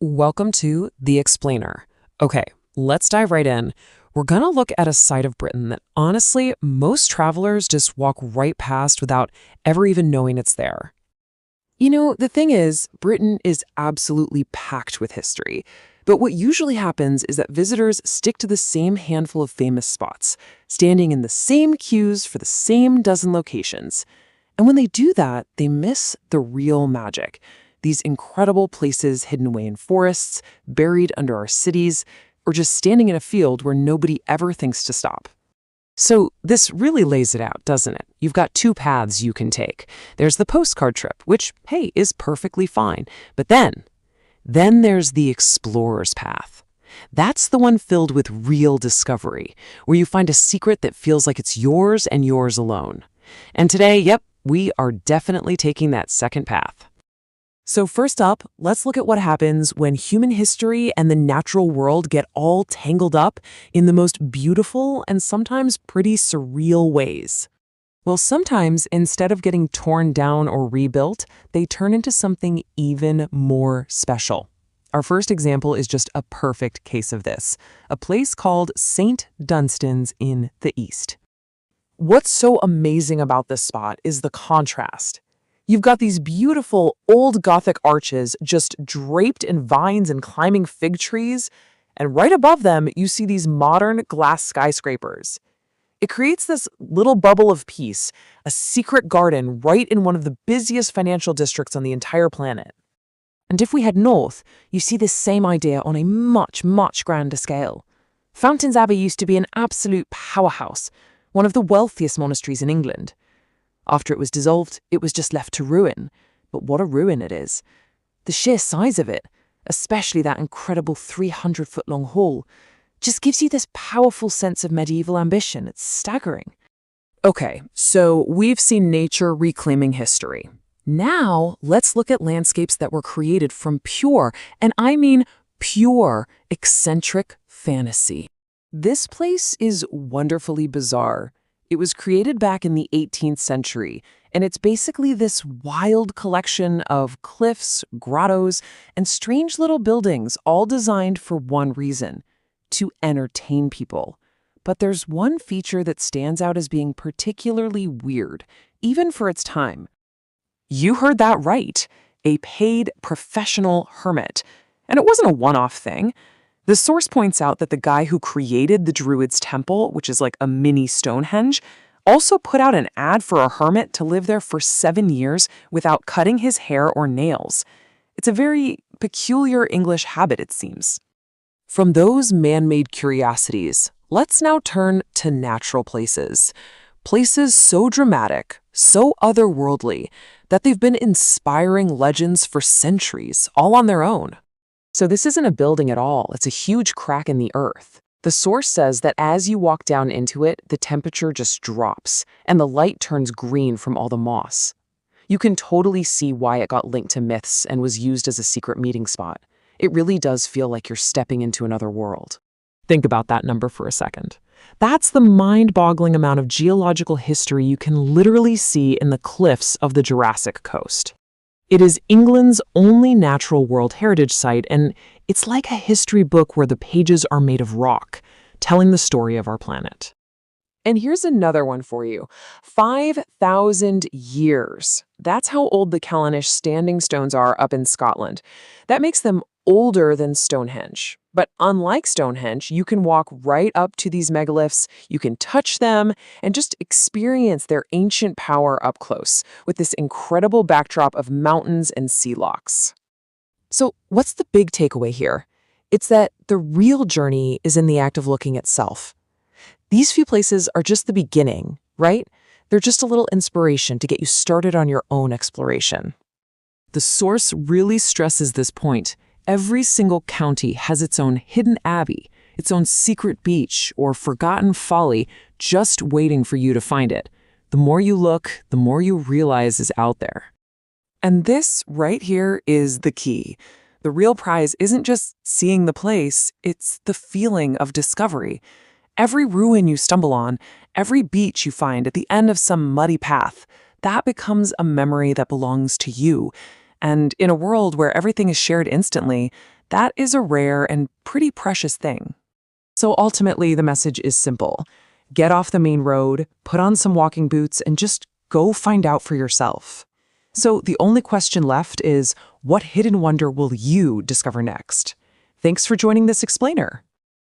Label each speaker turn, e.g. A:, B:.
A: Welcome to The Explainer. Okay, let's dive right in. We're gonna look at a side of Britain that honestly, most travelers just walk right past without ever even knowing it's there. The thing is, Britain is absolutely packed with history. But what usually happens is that visitors stick to the same handful of famous spots, standing in the same queues for the same dozen locations. And when they do that, they miss the real magic. These incredible places hidden away in forests, buried under our cities, or just standing in a field where nobody ever thinks to stop. So this really lays it out, doesn't it? You've got two paths you can take. There's the postcard trip, which, hey, is perfectly fine. But then there's the explorer's path. That's the one filled with real discovery, where you find a secret that feels like it's yours and yours alone. And today, yep, we are definitely taking that second path. So first up, let's look at what happens when human history and the natural world get all tangled up in the most beautiful and sometimes pretty surreal ways. Well, sometimes instead of getting torn down or rebuilt, they turn into something even more special. Our first example is just a perfect case of this, a place called St. Dunstan's in the East. What's so amazing about this spot is the contrast. You've got these beautiful old Gothic arches just draped in vines and climbing fig trees, and right above them you see these modern glass skyscrapers. It creates this little bubble of peace, a secret garden right in one of the busiest financial districts on the entire planet. And if we head north, you see this same idea on a much, much grander scale. Fountains Abbey used to be an absolute powerhouse, one of the wealthiest monasteries in England. After it was dissolved, it was just left to ruin. But what a ruin it is. The sheer size of it, especially that incredible 300-foot-long hall, just gives you this powerful sense of medieval ambition. It's staggering. Okay, so we've seen nature reclaiming history. Now, let's look at landscapes that were created from pure, and I mean pure, eccentric fantasy. This place is wonderfully bizarre. It was created back in the 18th century, and it's basically this wild collection of cliffs, grottos, and strange little buildings, all designed for one reason: to entertain people. But there's one feature that stands out as being particularly weird, even for its time. You heard that right, a paid professional hermit. And it wasn't a one-off thing. The source points out that the guy who created the Druids' Temple, which is like a mini Stonehenge, also put out an ad for a hermit to live there for 7 years without cutting his hair or nails. It's a very peculiar English habit, it seems. From those man-made curiosities, let's now turn to natural places. Places so dramatic, so otherworldly, that they've been inspiring legends for centuries, all on their own. So this isn't a building at all, it's a huge crack in the earth. The source says that as you walk down into it, the temperature just drops, and the light turns green from all the moss. You can totally see why it got linked to myths and was used as a secret meeting spot. It really does feel like you're stepping into another world. Think about that number for a second. That's the mind-boggling amount of geological history you can literally see in the cliffs of the Jurassic Coast. It is England's only natural World Heritage Site, and it's like a history book where the pages are made of rock, telling the story of our planet. And here's another one for you. 5,000 years. That's how old the Callanish standing stones are up in Scotland. That makes them older than Stonehenge. But unlike Stonehenge, you can walk right up to these megaliths, you can touch them, and just experience their ancient power up close, with this incredible backdrop of mountains and sea locks. So what's the big takeaway here? It's that the real journey is in the act of looking itself. These few places are just the beginning, right? They're just a little inspiration to get you started on your own exploration. The source really stresses this point. Every single county has its own hidden abbey, its own secret beach, or forgotten folly just waiting for you to find it. The more you look, the more you realize is out there. And this right here is the key. The real prize isn't just seeing the place, it's the feeling of discovery. Every ruin you stumble on, every beach you find at the end of some muddy path, that becomes a memory that belongs to you. And in a world where everything is shared instantly, That is a rare and pretty precious thing. So ultimately, the message is simple. Get off the main road, put on some walking boots, and just go find out for yourself. So the only question left is, what hidden wonder will you discover next? Thanks for joining this explainer.